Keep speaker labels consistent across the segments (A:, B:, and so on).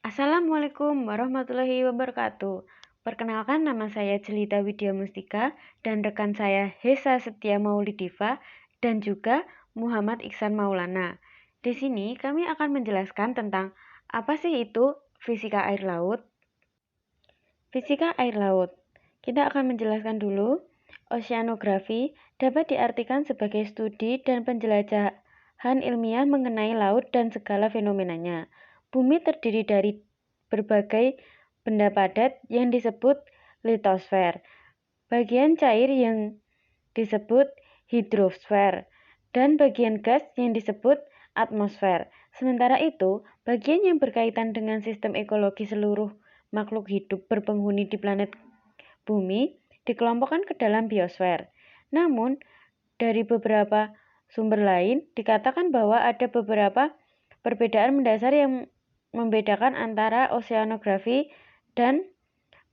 A: Assalamualaikum warahmatullahi wabarakatuh. Perkenalkan, nama saya Jelita Widya Mustika dan rekan saya Hesa Setia Maulidiva dan juga Muhammad Iksan Maulana. Di sini kami akan menjelaskan tentang apa sih itu fisika air laut. Fisika air laut. Kita akan menjelaskan dulu. Oceanografi dapat diartikan sebagai studi dan penjelajahan ilmiah mengenai laut dan segala fenomenanya. Bumi terdiri dari berbagai benda padat yang disebut litosfer, bagian cair yang disebut hidrosfer, dan bagian gas yang disebut atmosfer. Sementara itu, bagian yang berkaitan dengan sistem ekologi seluruh makhluk hidup berpenghuni di planet bumi dikelompokkan ke dalam biosfer. Namun, dari beberapa sumber lain dikatakan bahwa ada beberapa perbedaan mendasar yang membedakan antara oceanografi dan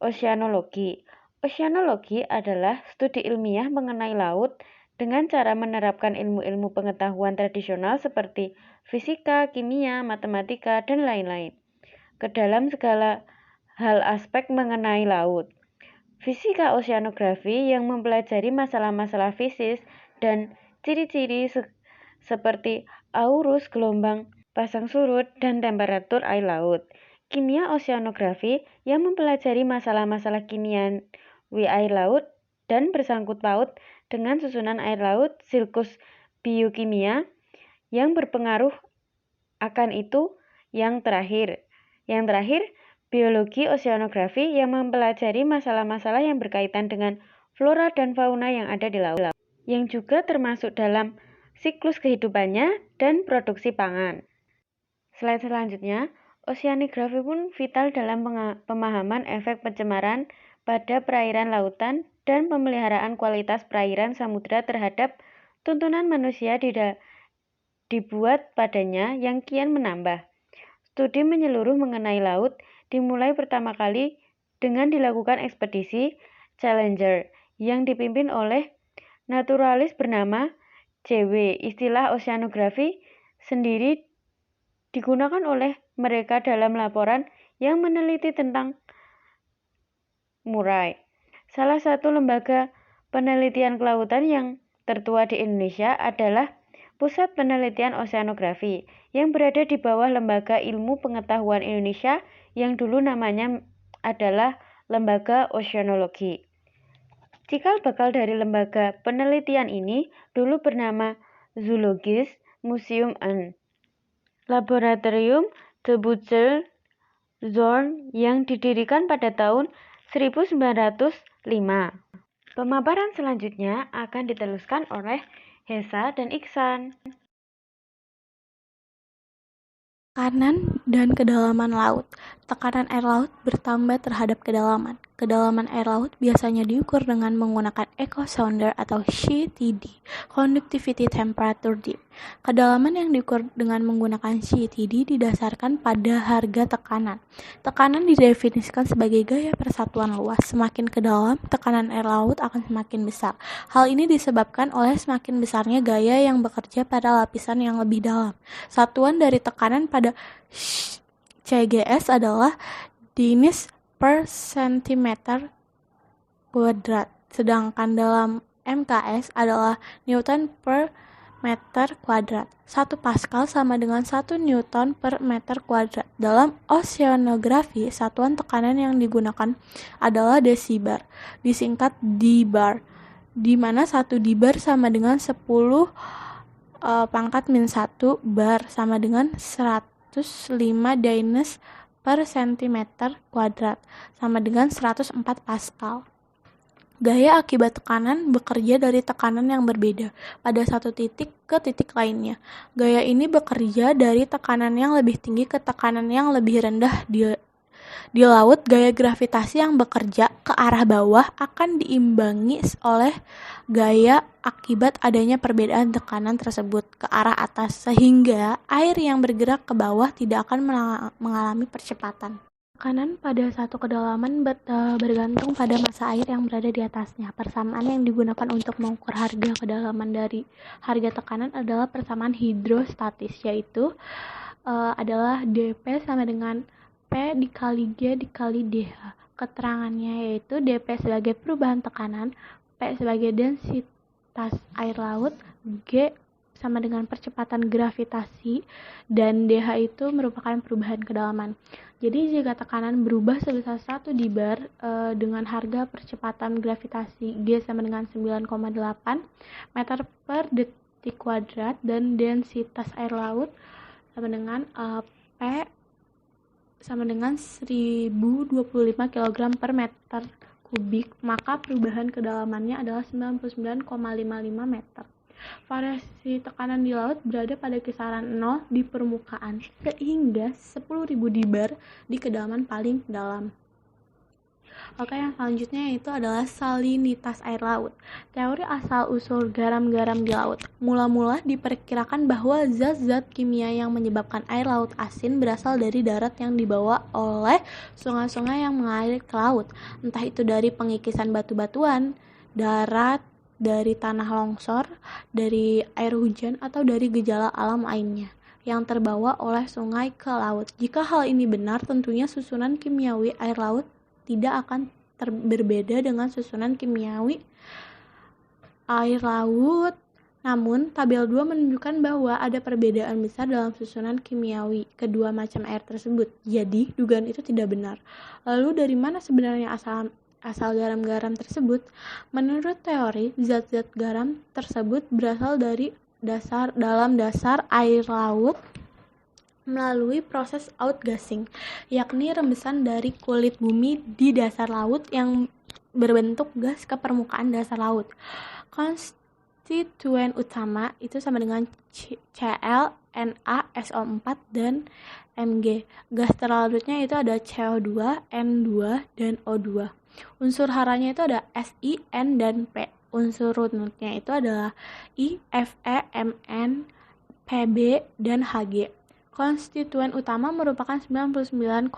A: oceanologi. Oceanologi adalah studi ilmiah mengenai laut dengan cara menerapkan ilmu-ilmu pengetahuan tradisional seperti fisika, kimia, matematika, dan lain-lain ke dalam segala hal aspek mengenai laut. Fisika oceanografi yang mempelajari masalah-masalah fisis dan ciri-ciri seperti aurus, gelombang, pasang surut, dan temperatur air laut. Kimia oceanografi yang mempelajari masalah-masalah kimiawi air laut dan bersangkut paut dengan susunan air laut, siklus biokimia yang berpengaruh akan itu. Yang terakhir, biologi oceanografi yang mempelajari masalah-masalah yang berkaitan dengan flora dan fauna yang ada di laut, yang juga termasuk dalam siklus kehidupannya dan produksi pangan. Slide selanjutnya, oceanografi pun vital dalam pemahaman efek pencemaran pada perairan lautan dan pemeliharaan kualitas perairan samudra terhadap tuntunan manusia dibuat padanya yang kian menambah. Studi menyeluruh mengenai laut dimulai pertama kali dengan dilakukan ekspedisi Challenger yang dipimpin oleh naturalis bernama J.W. Istilah oceanografi sendiri digunakan oleh mereka dalam laporan yang meneliti tentang Murray, salah satu lembaga penelitian kelautan yang tertua di Indonesia adalah Pusat Penelitian Oceanografi yang berada di bawah Lembaga Ilmu Pengetahuan Indonesia yang dulu namanya adalah Lembaga Oceanologi. Cikal bakal dari lembaga penelitian ini dulu bernama Zoologist Museum and Laboratorium de Butzel Zorn yang didirikan pada tahun 1905. Pemaparan selanjutnya akan diteruskan oleh Hesa dan Iksan.
B: Tekanan dan kedalaman laut. Tekanan air laut bertambah terhadap kedalaman. Kedalaman air laut biasanya diukur dengan menggunakan echo sounder atau CTD, Conductivity Temperature Depth. Kedalaman yang diukur dengan menggunakan CTD didasarkan pada harga tekanan. Tekanan didefinisikan sebagai gaya persatuan luas. Semakin ke dalam, tekanan air laut akan semakin besar. Hal ini disebabkan oleh semakin besarnya gaya yang bekerja pada lapisan yang lebih dalam. Satuan dari tekanan pada CGS adalah Dines per centimeter kuadrat, sedangkan dalam MKS adalah Newton per meter kuadrat. 1 Pascal sama dengan 1 Newton per meter kuadrat. Dalam oceanografi, satuan tekanan yang digunakan adalah desibar, disingkat dbar, di mana 1 dbar sama dengan 10 pangkat min 1 bar sama dengan 105 Dines per centimeter kuadrat sama dengan 104 Pascal. Gaya akibat tekanan bekerja dari tekanan yang berbeda pada satu titik ke titik lainnya. Gaya ini bekerja dari tekanan yang lebih tinggi ke tekanan yang lebih rendah di laut. Gaya gravitasi yang bekerja ke arah bawah akan diimbangi oleh gaya akibat adanya perbedaan tekanan tersebut ke arah atas, sehingga air yang bergerak ke bawah tidak akan mengalami percepatan. Tekanan pada satu kedalaman bergantung pada massa air yang berada di atasnya. Persamaan yang digunakan untuk mengukur harga kedalaman dari harga tekanan adalah persamaan hidrostatis, yaitu adalah dP sama dengan P dikali G dikali DH. Keterangannya yaitu dP sebagai perubahan tekanan, P sebagai densitas air laut, G sama dengan percepatan gravitasi, dan DH itu merupakan perubahan kedalaman. Jadi jika tekanan berubah sebesar 1 di bar dengan harga percepatan gravitasi G sama dengan 9,8 meter per detik kuadrat dan densitas air laut sama dengan P sama dengan 1025 kg per meter kubik, maka perubahan kedalamannya adalah 99,55 meter. Variasi tekanan di laut berada pada kisaran 0 di permukaan sehingga 10.000 di bar di kedalaman paling dalam. Oke, yang selanjutnya itu adalah salinitas air laut. Teori asal-usul garam-garam di laut. Mula-mula diperkirakan bahwa zat-zat kimia yang menyebabkan air laut asin berasal dari darat yang dibawa oleh sungai-sungai yang mengalir ke laut. Entah itu dari pengikisan batu-batuan, darat, dari tanah longsor, dari air hujan, atau dari gejala alam lainnya yang terbawa oleh sungai ke laut. Jika hal ini benar, tentunya susunan kimiawi air laut tidak akan berbeda dengan susunan kimiawi air laut. Namun, tabel 2 menunjukkan bahwa ada perbedaan besar dalam susunan kimiawi kedua macam air tersebut. Jadi, dugaan itu tidak benar. Lalu, dari mana sebenarnya asal garam-garam tersebut? Menurut teori, zat-zat garam tersebut berasal dari dalam dasar air laut melalui proses outgassing, yakni rembesan dari kulit bumi di dasar laut yang berbentuk gas ke permukaan dasar laut. Konstituen utama itu sama dengan Cl, Na, SO4, dan Mg. Gas terlarutnya itu ada CO2, N2, dan O2. Unsur haranya itu ada Si, N, dan P. Unsur runutnya itu adalah I, Fe, Mn, Pb, dan Hg. Konstituen utama merupakan 99,7%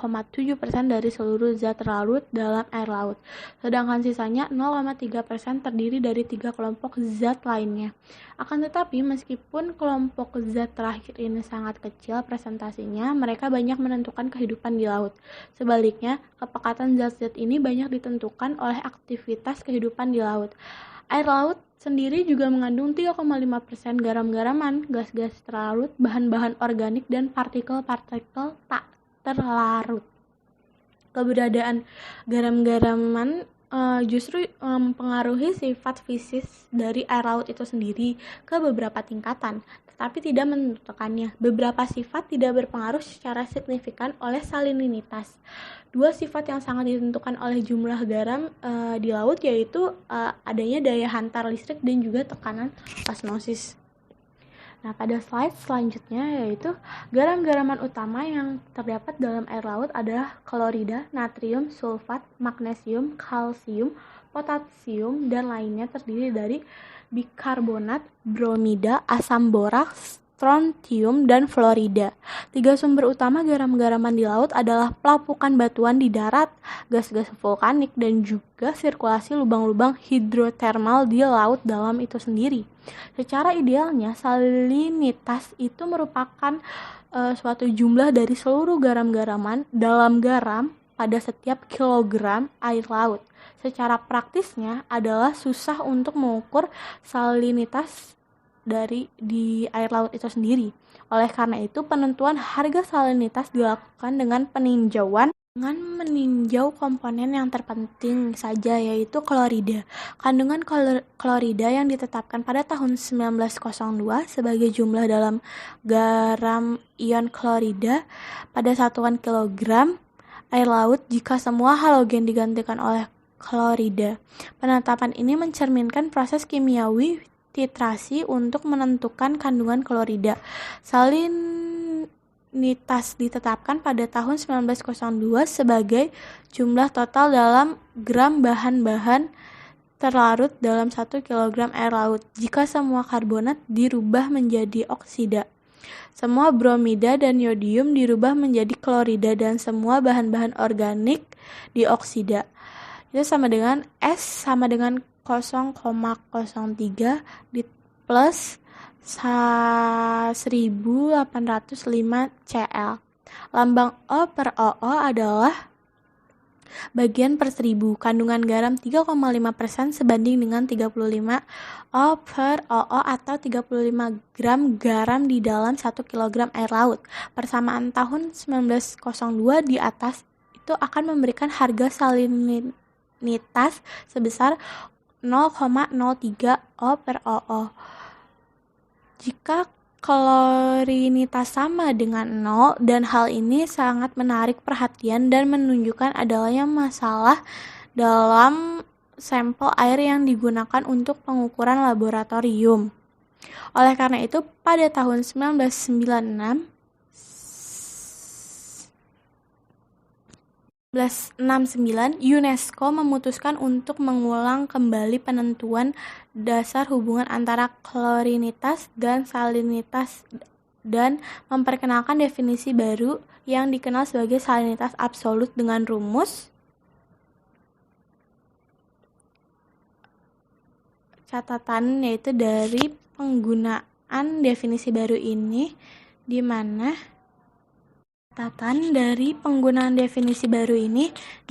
B: dari seluruh zat larut dalam air laut, sedangkan sisanya 0,3% terdiri dari 3 kelompok zat lainnya. Akan tetapi, meskipun kelompok zat terakhir ini sangat kecil presentasinya, mereka banyak menentukan kehidupan di laut. Sebaliknya, kepekatan zat-zat ini banyak ditentukan oleh aktivitas kehidupan di laut. Air laut sendiri juga mengandung 3,5% garam-garaman, gas-gas terlarut, bahan-bahan organik, dan partikel-partikel tak terlarut. Keberadaan garam-garaman justru mempengaruhi sifat fisik dari air laut itu sendiri ke beberapa tingkatan, tetapi tidak menentukannya. Beberapa sifat tidak berpengaruh secara signifikan oleh salinitas. Dua sifat yang sangat ditentukan oleh jumlah garam di laut yaitu adanya daya hantar listrik dan juga tekanan osmosis. Nah, pada slide selanjutnya yaitu garam-garaman utama yang terdapat dalam air laut adalah klorida, natrium, sulfat, magnesium, kalsium, potasium, dan lainnya terdiri dari bikarbonat, bromida, asam boraks, strontium, dan fluorida. 3 sumber utama garam-garaman di laut adalah pelapukan batuan di darat, gas-gas vulkanik, dan juga sirkulasi lubang-lubang hidrotermal di laut dalam itu sendiri. Secara idealnya, salinitas itu merupakan suatu jumlah dari seluruh garam-garaman dalam garam pada setiap kilogram air laut. Secara praktisnya adalah susah untuk mengukur salinitas di air laut itu sendiri. Oleh karena itu, penentuan harga salinitas dilakukan dengan meninjau komponen yang terpenting saja, yaitu klorida. Kandungan klorida yang ditetapkan pada tahun 1902 sebagai jumlah dalam garam ion klorida pada satuan kilogram air laut jika semua halogen digantikan oleh klorida. Penetapan ini mencerminkan proses kimiawi titrasi untuk menentukan kandungan klorida. Salinitas ditetapkan pada tahun 1902 sebagai jumlah total dalam gram bahan-bahan terlarut dalam 1 kg air laut jika semua karbonat dirubah menjadi oksida. Semua bromida dan yodium dirubah menjadi klorida dan semua bahan-bahan organik dioksida. Itu sama dengan S sama dengan 0,03 di plus 1805 Cl. Lambang O per OO adalah bagian per 1000. Kandungan garam 3,5% sebanding dengan 35 O per OO atau 35 gram garam di dalam 1 kg air laut. Persamaan tahun 1902 di atas itu akan memberikan harga salinitas sebesar 0,03 O per OO. Jika kalorinitas sama dengan 0 dan hal ini sangat menarik perhatian dan menunjukkan adanya masalah dalam sampel air yang digunakan untuk pengukuran laboratorium. Oleh karena itu, pada tahun 1969 UNESCO memutuskan untuk mengulang kembali penentuan dasar hubungan antara kalorinitas dan salinitas dan memperkenalkan definisi baru yang dikenal sebagai salinitas absolut dengan rumus catatan, yaitu dari penggunaan definisi baru ini di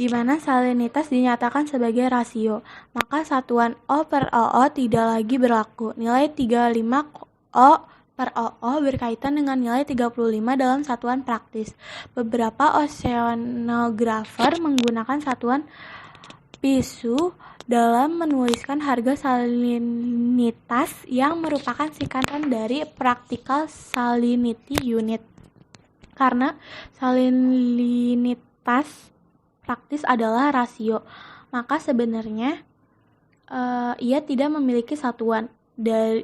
B: mana salinitas dinyatakan sebagai rasio, maka satuan O per OO tidak lagi berlaku. Nilai 35 O per OO berkaitan dengan nilai 35 dalam satuan praktis. Beberapa oceanografer menggunakan satuan PISU dalam menuliskan harga salinitas yang merupakan singkatan dari Practical Salinity Unit. Karena salinitas praktis adalah rasio, maka sebenarnya ia tidak memiliki satuan.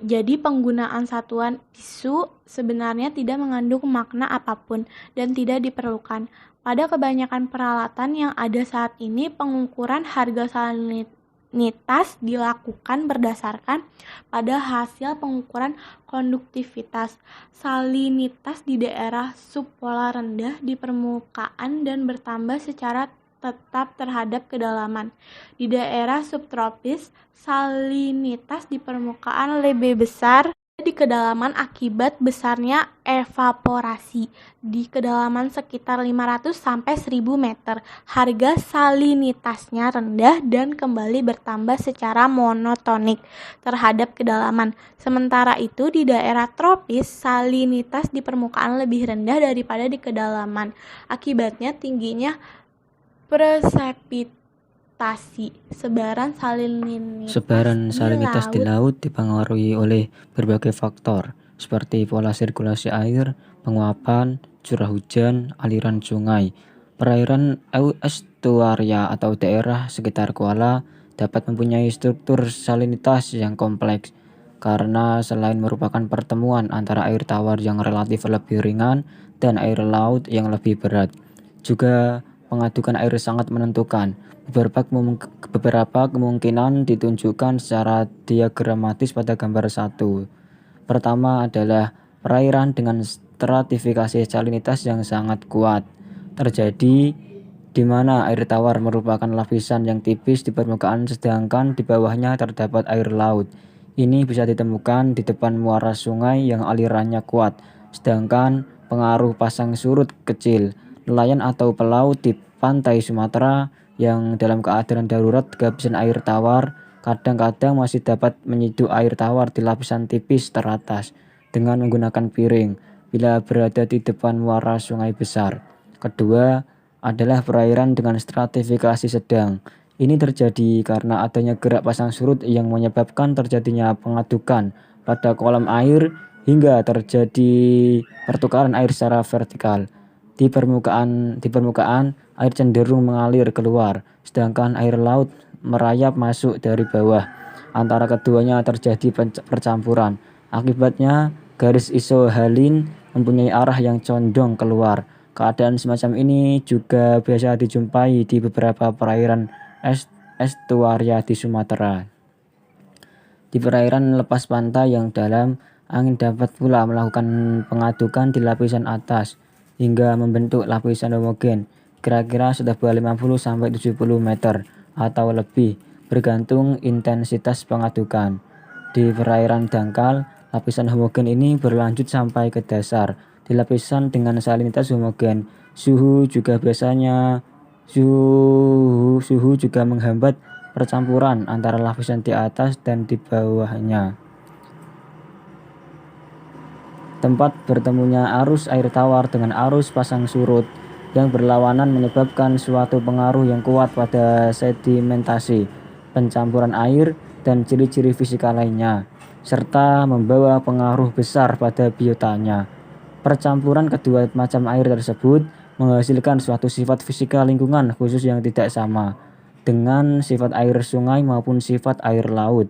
B: Jadi penggunaan satuan PISU sebenarnya tidak mengandung makna apapun dan tidak diperlukan. Pada kebanyakan peralatan yang ada saat ini, pengukuran harga salinitas dilakukan berdasarkan pada hasil pengukuran konduktivitas. Salinitas di daerah subpolar rendah di permukaan dan bertambah secara tetap terhadap kedalaman. Di daerah subtropis, salinitas di permukaan lebih besar di kedalaman akibat besarnya evaporasi. Di kedalaman sekitar 500 sampai 1000 meter, harga salinitasnya rendah dan kembali bertambah secara monotonik terhadap kedalaman. Sementara itu di daerah tropis, salinitas di permukaan lebih rendah daripada di kedalaman. Akibatnya tingginya presepitasi. Sebaran salinitas
C: di laut dipengaruhi oleh berbagai faktor seperti pola sirkulasi air, penguapan, curah hujan, aliran sungai. Perairan estuaria atau daerah sekitar Kuala dapat mempunyai struktur salinitas yang kompleks karena selain merupakan pertemuan antara air tawar yang relatif lebih ringan dan air laut yang lebih berat, juga pengadukan air sangat menentukan. Beberapa kemungkinan ditunjukkan secara diagramatis pada gambar 1. Pertama adalah perairan dengan stratifikasi salinitas yang sangat kuat. Terjadi di mana air tawar merupakan lapisan yang tipis di permukaan sedangkan di bawahnya terdapat air laut. Ini bisa ditemukan di depan muara sungai yang alirannya kuat, sedangkan pengaruh pasang surut kecil. Nelayan atau pelaut di pantai Sumatera yang dalam keadaan darurat kehabisan air tawar kadang-kadang masih dapat menyeduh air tawar di lapisan tipis teratas dengan menggunakan piring bila berada di depan muara sungai besar. Kedua adalah perairan dengan stratifikasi sedang. Ini terjadi karena adanya gerak pasang surut yang menyebabkan terjadinya pengadukan pada kolam air hingga terjadi pertukaran air secara vertikal. Di permukaan air cenderung mengalir keluar, sedangkan air laut merayap masuk dari bawah. Antara keduanya terjadi percampuran. Akibatnya garis isohalin mempunyai arah yang condong keluar. Keadaan semacam ini juga biasa dijumpai di beberapa perairan estuaria di Sumatera. Di perairan lepas pantai yang dalam, angin dapat pula melakukan pengadukan di lapisan atas hingga membentuk lapisan homogen, kira-kira setebal 50-70 meter atau lebih, bergantung intensitas pengadukan. Di perairan dangkal, lapisan homogen ini berlanjut sampai ke dasar, di lapisan dengan salinitas homogen. Suhu juga menghambat percampuran antara lapisan di atas dan di bawahnya. Tempat bertemunya arus air tawar dengan arus pasang surut yang berlawanan menyebabkan suatu pengaruh yang kuat pada sedimentasi, pencampuran air, dan ciri-ciri fisika lainnya, serta membawa pengaruh besar pada biotanya. Percampuran kedua macam air tersebut menghasilkan suatu sifat fisika lingkungan khusus yang tidak sama dengan sifat air sungai maupun sifat air laut.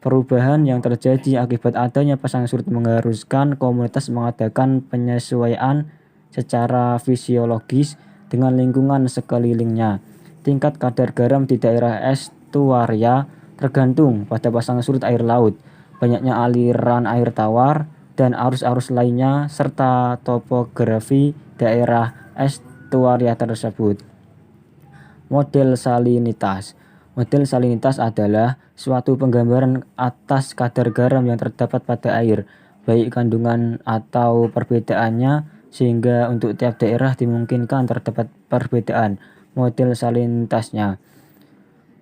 C: Perubahan yang terjadi akibat adanya pasang surut mengharuskan komunitas mengadakan penyesuaian secara fisiologis dengan lingkungan sekelilingnya. Tingkat kadar garam di daerah estuaria tergantung pada pasang surut air laut, banyaknya aliran air tawar, dan arus-arus lainnya, serta topografi daerah estuaria tersebut. Model salinitas. Model salinitas adalah suatu penggambaran atas kadar garam yang terdapat pada air, baik kandungan atau perbedaannya, sehingga untuk tiap daerah dimungkinkan terdapat perbedaan model salinitasnya.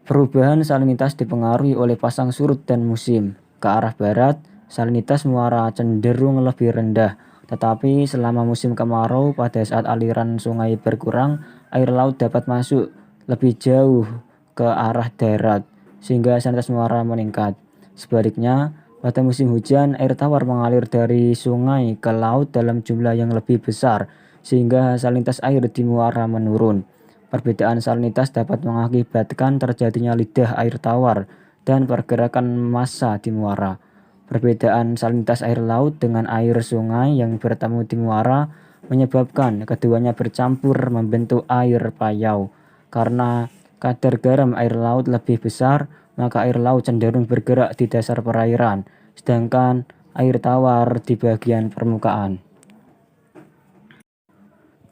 C: Perubahan salinitas dipengaruhi oleh pasang surut dan musim. Ke arah barat, salinitas muara cenderung lebih rendah, tetapi selama musim kemarau pada saat aliran sungai berkurang, air laut dapat masuk lebih jauh ke arah darat, sehingga salinitas muara meningkat. Sebaliknya, pada musim hujan, air tawar mengalir dari sungai ke laut dalam jumlah yang lebih besar, sehingga salinitas air di muara menurun. Perbedaan salinitas dapat mengakibatkan terjadinya lidah air tawar dan pergerakan massa di muara. Perbedaan salinitas air laut dengan air sungai yang bertemu di muara menyebabkan keduanya bercampur membentuk air payau. Karena kadar garam air laut lebih besar, maka air laut cenderung bergerak di dasar perairan, sedangkan air tawar di bagian permukaan.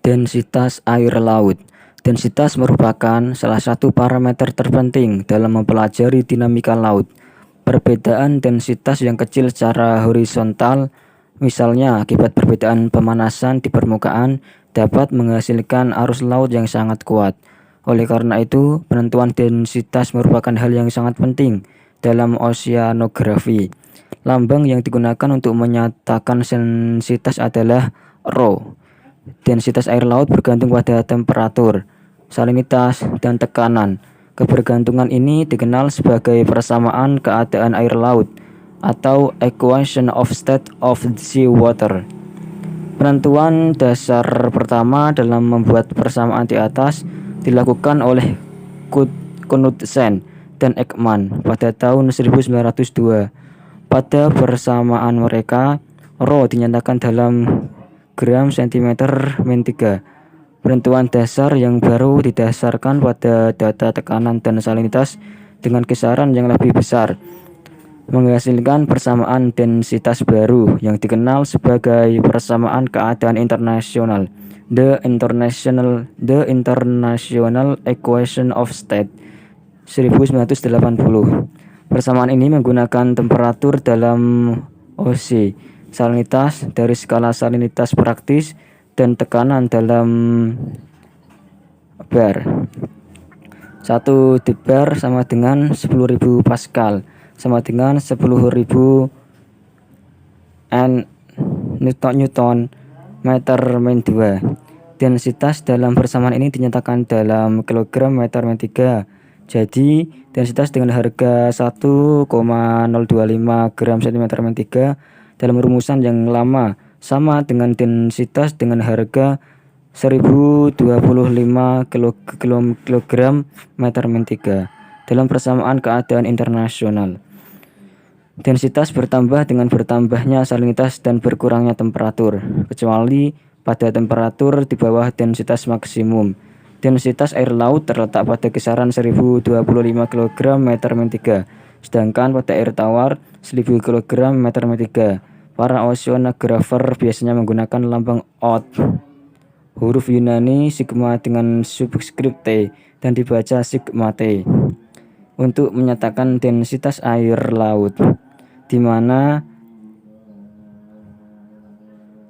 C: Densitas air laut. Densitas merupakan salah satu parameter terpenting dalam mempelajari dinamika laut. Perbedaan densitas yang kecil secara horizontal, misalnya akibat perbedaan pemanasan di permukaan, dapat menghasilkan arus laut yang sangat kuat. Oleh karena itu, penentuan densitas merupakan hal yang sangat penting dalam oceanografi. Lambang yang digunakan untuk menyatakan densitas adalah rho. Densitas air laut bergantung pada temperatur, salinitas, dan tekanan. Kebergantungan ini dikenal sebagai persamaan keadaan air laut atau equation of state of sea water. Penentuan dasar pertama dalam membuat persamaan di atas dilakukan oleh Knudsen dan Ekman pada tahun 1902. Pada persamaan mereka, rho dinyatakan dalam gram cm/3. Penentuan dasar yang baru didasarkan pada data tekanan dan salinitas dengan kisaran yang lebih besar, menghasilkan persamaan densitas baru yang dikenal sebagai persamaan keadaan internasional, the International Equation of State, 1980. Persamaan ini menggunakan temperatur dalam OC, salinitas dari skala salinitas praktis, dan tekanan dalam bar. 1 debar sama dengan 10.000 Pascal sama dengan 10.000 Newton meter min 2. Densitas dalam persamaan ini dinyatakan dalam kilogram meter min 3. Jadi, densitas dengan harga 1,025 gram cm min 3 dalam rumusan yang lama sama dengan densitas dengan harga 1025 kg meter min 3 dalam persamaan keadaan internasional. Densitas bertambah dengan bertambahnya salinitas dan berkurangnya temperatur, kecuali pada temperatur di bawah densitas maksimum. Densitas air laut terletak pada kisaran 1025 kg meter min 3, sedangkan pada air tawar 1000 kg meter min 3. Para oceanografer biasanya menggunakan lambang oud, huruf Yunani sigma dengan subskrip T dan dibaca sigma T, untuk menyatakan densitas air laut, di mana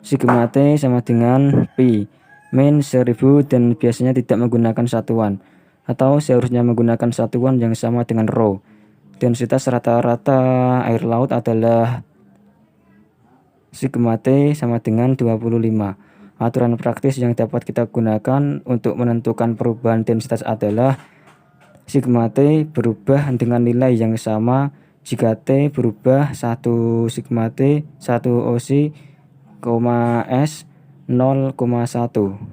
C: Sigma T sama dengan Pi min 1000 dan biasanya tidak menggunakan satuan, atau seharusnya menggunakan satuan yang sama dengan rho. Densitas rata-rata air laut adalah Sigma T sama dengan 25. Aturan praktis yang dapat kita gunakan untuk menentukan perubahan densitas adalah Sigma T berubah dengan nilai yang sama jika T berubah 1 Sigma T 1 OC, S 0,1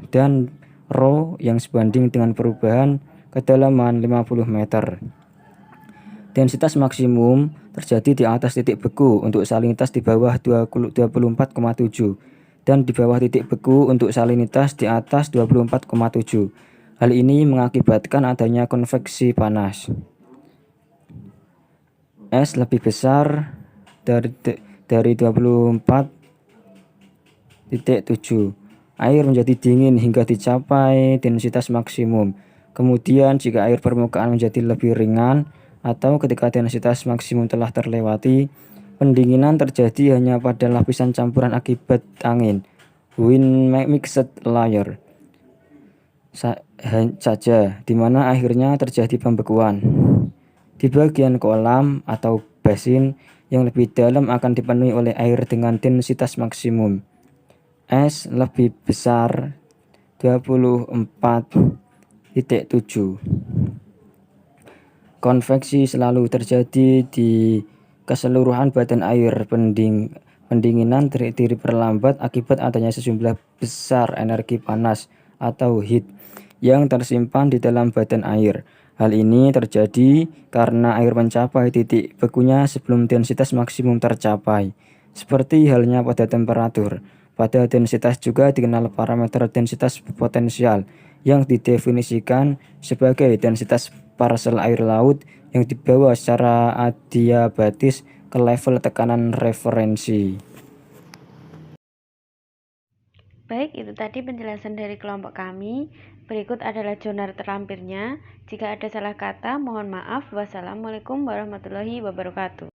C: dan rho yang sebanding dengan perubahan kedalaman 50 meter. Densitas maksimum terjadi di atas titik beku untuk salinitas di bawah 24,7 dan di bawah titik beku untuk salinitas di atas 24,7. Hal ini mengakibatkan adanya konveksi panas. S lebih besar dari 24,7. Air menjadi dingin hingga dicapai densitas maksimum. Kemudian jika air permukaan menjadi lebih ringan atau ketika densitas maksimum telah terlewati, pendinginan terjadi hanya pada lapisan campuran akibat angin, wind mixed layer saja, di mana akhirnya terjadi pembekuan. Di bagian kolam atau basin yang lebih dalam akan dipenuhi oleh air dengan densitas maksimum. S lebih besar 24,7. Konveksi selalu terjadi di keseluruhan badan air. Pendinginan diperlambat akibat adanya sejumlah besar energi panas atau heat yang tersimpan di dalam badan air. Hal ini terjadi karena air mencapai titik bekunya sebelum densitas maksimum tercapai. Seperti halnya pada temperatur, pada densitas juga dikenal parameter densitas potensial yang didefinisikan sebagai densitas parsel air laut yang dibawa secara adiabatis ke level tekanan referensi.
A: Baik, itu tadi penjelasan dari kelompok kami. Berikut adalah jurnal terlampirnya. Jika ada salah kata, mohon maaf. Wassalamualaikum warahmatullahi wabarakatuh.